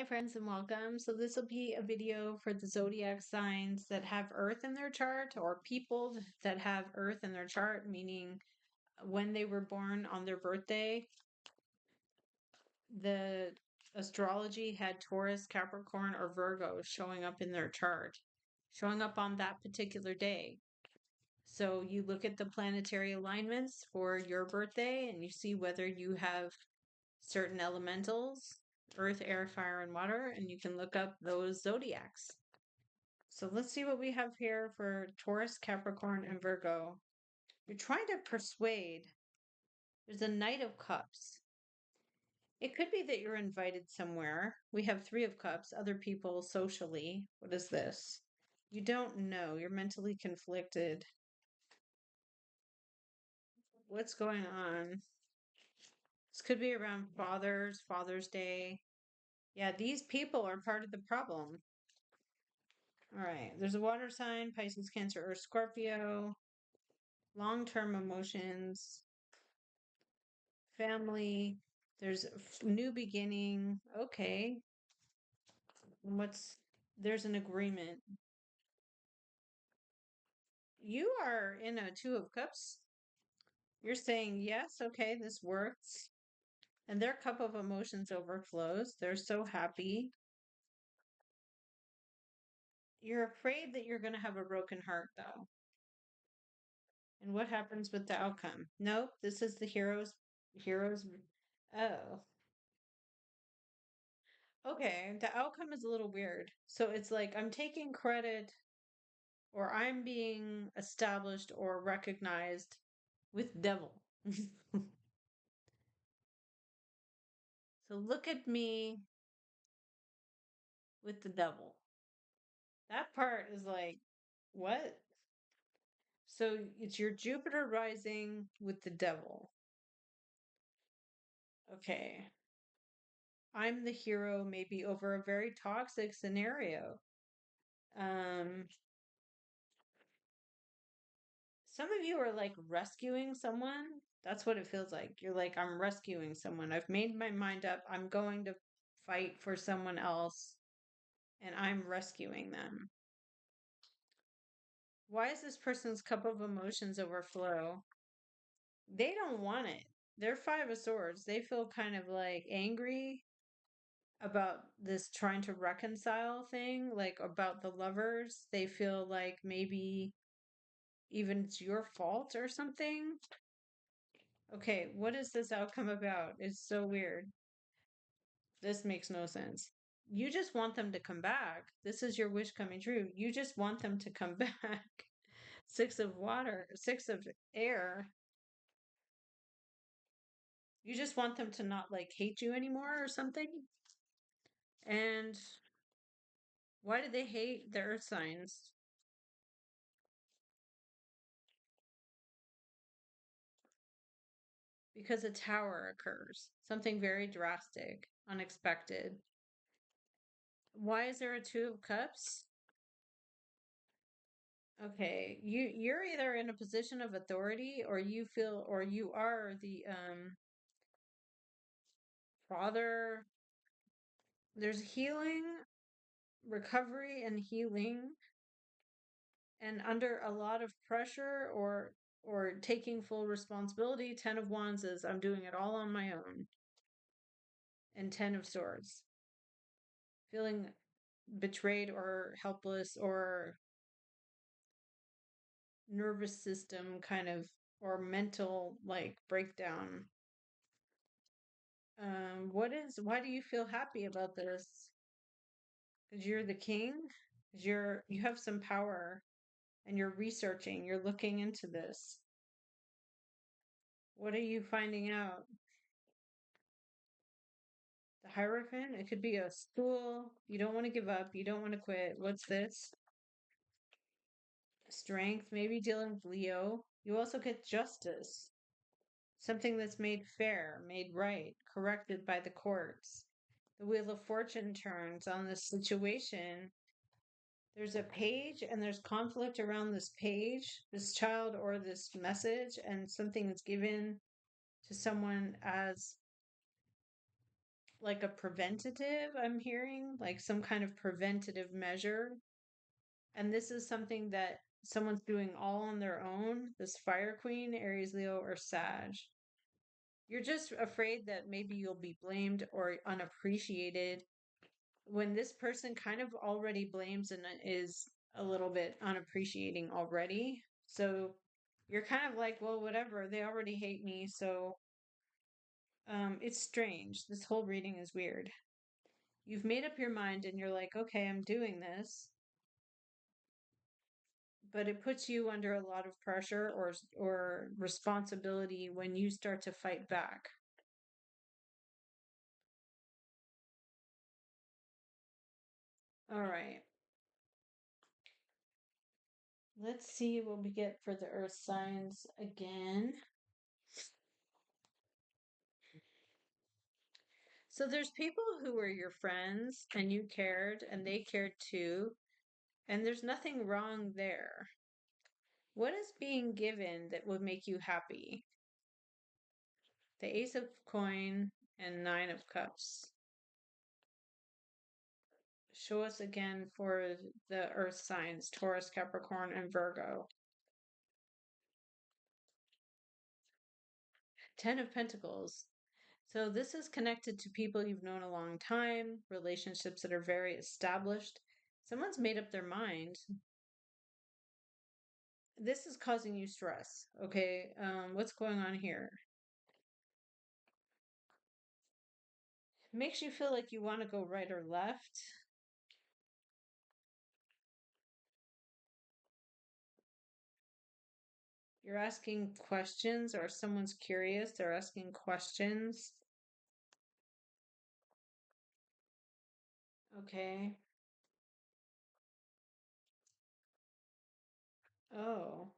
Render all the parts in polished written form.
Hi, friends, and welcome. So, this will be a video for the zodiac signs that have Earth in their chart, or people that have Earth in their chart, meaning when they were born on their birthday. The astrology had Taurus, Capricorn, or Virgo showing up in their chart, showing up on that particular day. So, you look at the planetary alignments for your birthday and you see whether you have certain elementals, earth, air, fire, and water, and you can look up those zodiacs. So let's see what we have here for Taurus, Capricorn, and Virgo. You're trying to persuade. There's a Knight of Cups. It could be that you're invited somewhere. We have Three of Cups, other people socially. What is this? You don't know. You're mentally conflicted. What's going on? This could be around Father's Day. Yeah, these people are part of the problem. All right. There's a water sign, Pisces, Cancer, or Scorpio. Long-term emotions, family. There's new beginning. Okay. There's an agreement. You are in a Two of Cups. You're saying, yes, okay, this works. And their cup of emotions overflows. They're so happy. You're afraid that you're going to have a broken heart, though. And what happens with the outcome? Nope, this is the hero's. Oh, okay. The outcome is a little weird. So it's like I'm taking credit or I'm being established or recognized with devil. So look at me with the devil. That part is like, what? So it's your Jupiter rising with the devil. Okay. I'm the hero, maybe over a very toxic scenario. Some of you are like rescuing someone. That's what it feels like. You're like, I'm rescuing someone. I've made my mind up. I'm going to fight for someone else and I'm rescuing them. Why is this person's cup of emotions overflow? They don't want it. They're Five of Swords. They feel kind of like angry about this trying to reconcile thing, like about the lovers. They feel like maybe even it's your fault or something. Okay, what is this outcome about? It's so weird. This makes no sense. You just want them to come back. This is your wish coming true. You just want them to come back. Six of water, six of air. You just want them to not like hate you anymore or something. And why do they hate the earth signs? Because a tower occurs. Something very drastic, unexpected. Why is there a Two of Cups? Okay, you're either in a position of authority or you feel or you are the father. There's healing, recovery and healing and under a lot of pressure or taking full responsibility. 10 of Wands is I'm doing it all on my own. And 10 of Swords. Feeling betrayed or helpless or nervous system kind of or mental like breakdown. Why do you feel happy about this? Because you're the king? Because you have some power and you're researching, you're looking into this. What are you finding out? The Hierophant? It could be a school. You don't want to give up. You don't want to quit. What's this? Strength, maybe dealing with Leo. You also get justice. Something that's made fair, made right, corrected by the courts. The Wheel of Fortune turns on this situation. There's a page and there's conflict around this page, this child or this message, and something that's given to someone as like a preventative, I'm hearing, like some kind of preventative measure. And this is something that someone's doing all on their own. This Fire Queen, Aries, Leo, or Sag. You're just afraid that maybe you'll be blamed or unappreciated when this person kind of already blames and is a little bit unappreciating already. So you're kind of like, well, whatever, they already hate me. So it's strange. This whole reading is weird. You've made up your mind and you're like, okay, I'm doing this, but it puts you under a lot of pressure or responsibility when you start to fight back. All right. Let's see what we get for the earth signs again. So there's people who were your friends and you cared and they cared too, and there's nothing wrong there. What is being given that would make you happy? The Ace of Coin and Nine of Cups. Show us again for the earth signs, Taurus, Capricorn, and Virgo. Ten of Pentacles. So this is connected to people you've known a long time, relationships that are very established. Someone's made up their mind. This is causing you stress. Okay, what's going on here? Makes you feel like you want to go right or left. You're asking questions, or someone's curious, they're asking questions. Okay. Oh.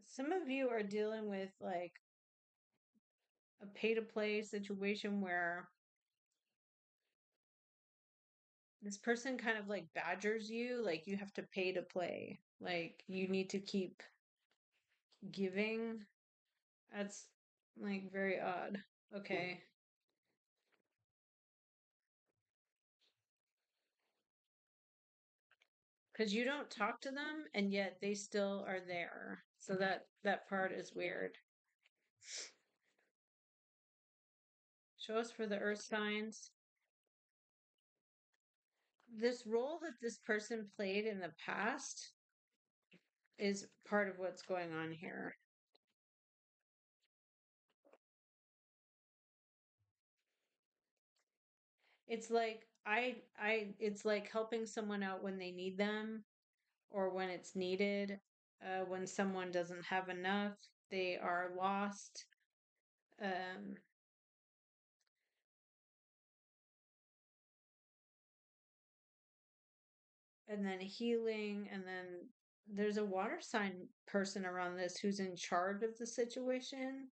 Some of you are dealing with like a pay to play situation where this person kind of like badgers you, like you have to pay to play. Like you need to keep giving. That's like very odd. Okay. Because you don't talk to them and yet they still are there. So that part is weird. Show us for the earth signs. This role that this person played in the past is part of what's going on here. It's like it's like helping someone out when they need them or when it's needed. When someone doesn't have enough, they are lost. Um, and then healing, and then there's a water sign person around this who's in charge of the situation.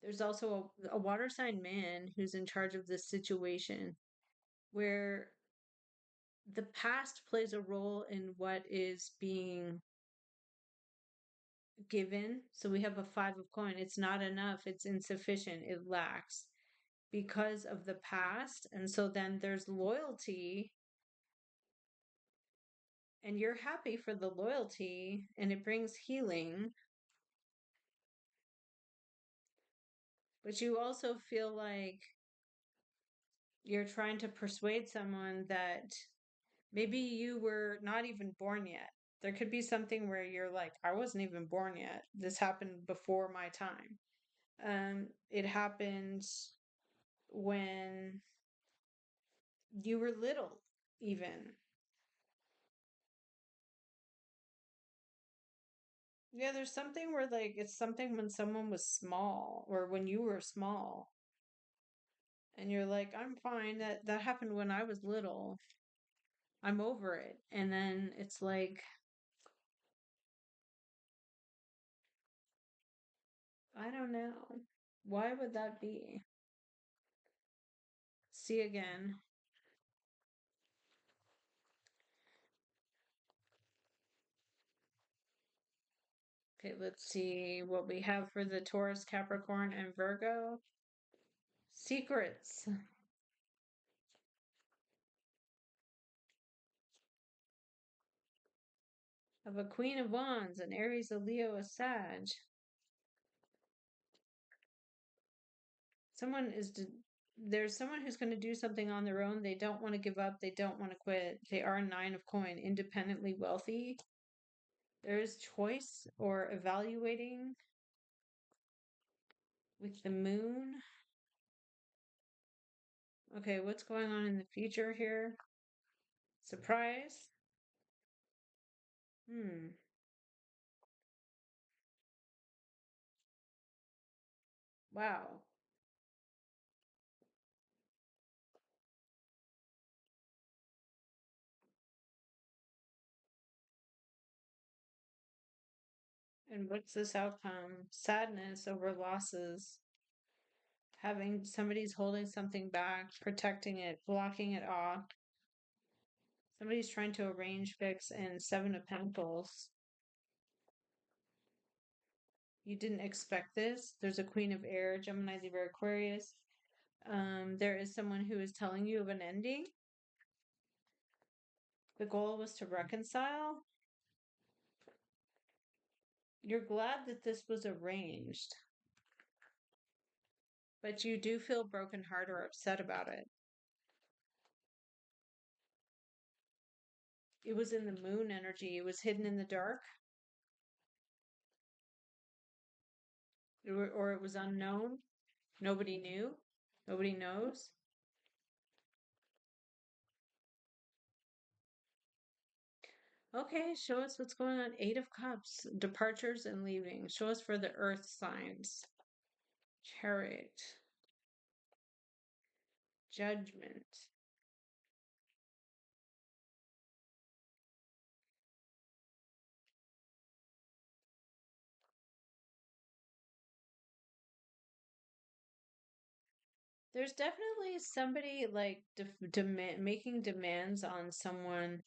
There's also a water sign man who's in charge of this situation where the past plays a role in what is being given. So we have a five of coin. It's not enough. It's insufficient. It lacks because of the past. And so then there's loyalty, and you're happy for the loyalty, and it brings healing. But you also feel like you're trying to persuade someone that maybe you were not even born yet. There could be something where you're like, I wasn't even born yet. This happened before my time. It happened when you were little, even. Yeah, there's something where like it's something when someone was small or when you were small and you're like, I'm fine. That happened when I was little. I'm over it. And then it's like, I don't know. Why would that be? See again. Okay, let's see what we have for the Taurus, Capricorn, and Virgo. Secrets of a Queen of Wands, an Aries, a Leo, a Sag. Someone is there's someone who's going to do something on their own. They don't want to give up. They don't want to quit. They are Nine of Coin, independently wealthy. There is choice or evaluating with the moon. Okay, what's going on in the future here? Surprise. Hmm. Wow. And what's this outcome? Sadness over losses. Having somebody's holding something back, protecting it, blocking it off. Somebody's trying to arrange, fix, and Seven of Pentacles. You didn't expect this. There's a Queen of Air, Gemini, Libra, Aquarius. There is someone who is telling you of an ending. The goal was to reconcile. You're glad that this was arranged, but you do feel broken heart or upset about it. It was in the moon energy. It was hidden in the dark. Or it was unknown. Nobody knew. Nobody knows. Okay, show us what's going on. Eight of Cups, departures and leaving. Show us for the earth signs. Chariot. Judgment. There's definitely somebody like making demands on someone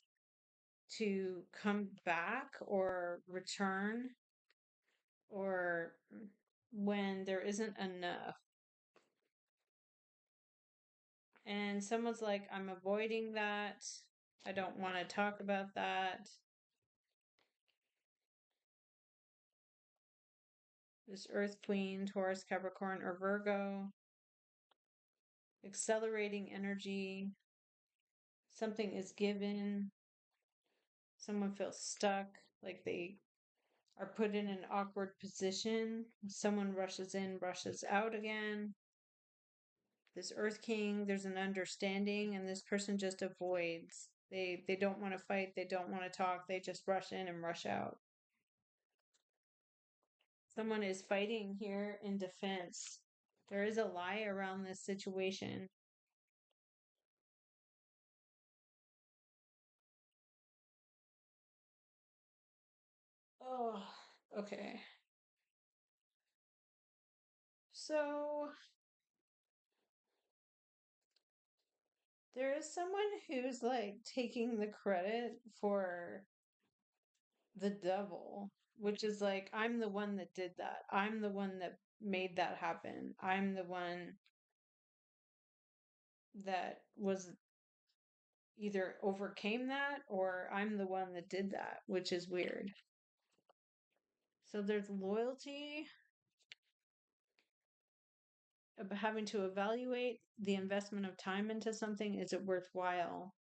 to come back or return, or when there isn't enough. And someone's like, I'm avoiding that. I don't want to talk about that. This Earth Queen, Taurus, Capricorn, or Virgo. Accelerating energy. Something is given. Someone feels stuck, like they are put in an awkward position. Someone rushes in, rushes out again. This Earth King, there's an understanding, and this person just avoids. They don't want to fight, they don't want to talk, they just rush in and rush out. Someone is fighting here in defense. There is a lie around this situation. Oh, okay. So there is someone who's like taking the credit for the devil, which is like, I'm the one that did that. I'm the one that made that happen. I'm the one that was either overcame that, or I'm the one that did that, which is weird. So there's loyalty of having to evaluate the investment of time into something. Is it worthwhile?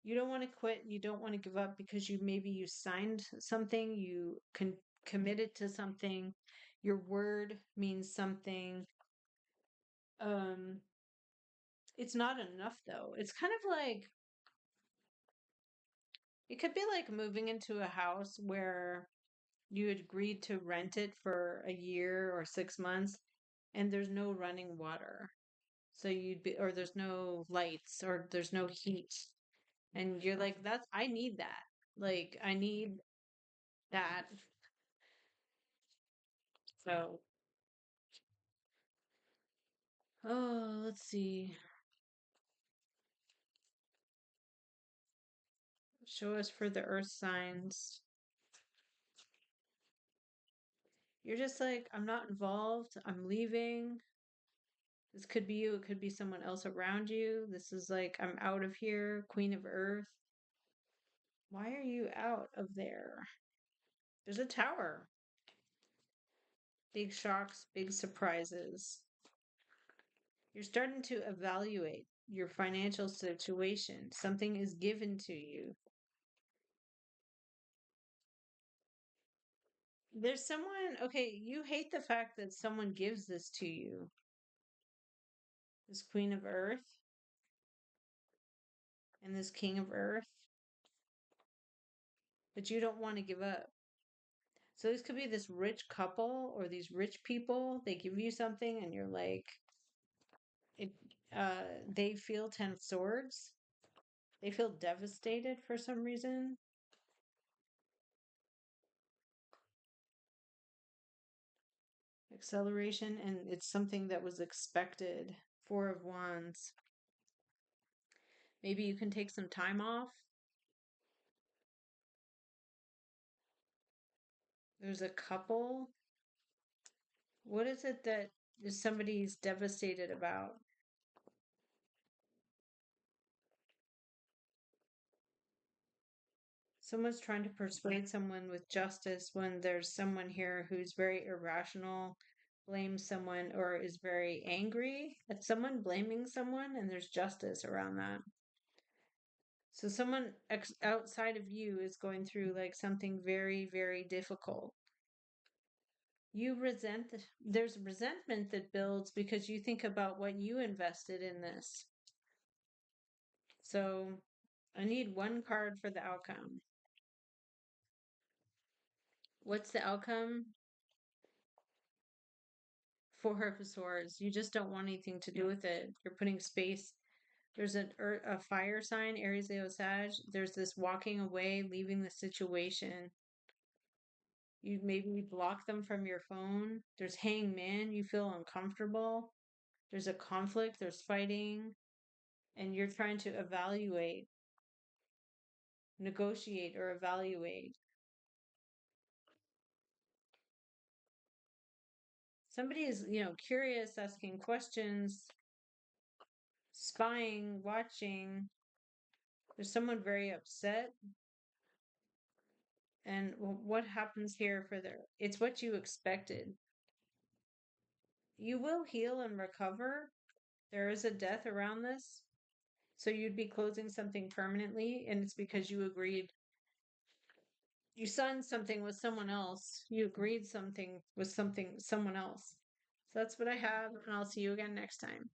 You don't want to quit. You don't want to give up because you signed something, you committed to something. Your word means something. Um, it's not enough though. It's kind of like, it could be like moving into a house where you had agreed to rent it for a year or 6 months and there's no running water. So or there's no lights or there's no heat. And you're like, I need that. Like, I need that. So, oh, let's see. Show us for the earth signs. You're just like, I'm not involved. I'm leaving. This could be you. It could be someone else around you. This is like, I'm out of here, Queen of Earth. Why are you out of there? There's a tower. Big shocks, big surprises. You're starting to evaluate your financial situation. Something is given to you. There's someone, okay, you hate the fact that someone gives this to you. This Queen of Earth and this King of Earth, but you don't want to give up. So this could be this rich couple or these rich people. They give you something and you're like, it, they feel 10 of swords. They feel devastated for some reason. Acceleration, and it's something that was expected. Four of Wands. Maybe you can take some time off. There's a couple. What is it that is somebody's devastated about? Someone's trying to persuade someone with justice when there's someone here who's very irrational, blames someone, or is very angry at someone, blaming someone, and there's justice around that. So someone outside of you is going through like something very, very difficult. You resent, there's resentment that builds because you think about what you invested in this. So I need one card for the outcome. What's the outcome? Four of Swords. You just don't want anything to do with it. You're putting space. There's a fire sign, Aries, Leo, Sag. There's this walking away, leaving the situation. You maybe block them from your phone. There's hangman. You feel uncomfortable. There's a conflict. There's fighting. And you're trying to evaluate, negotiate, or evaluate. Somebody is, curious, asking questions, spying, watching. There's someone very upset. And what happens here for the, it's what you expected. You will heal and recover. There is a death around this. So you'd be closing something permanently, and it's because you agreed. You signed something with someone else. You agreed something with someone else. So that's what I have, and I'll see you again next time.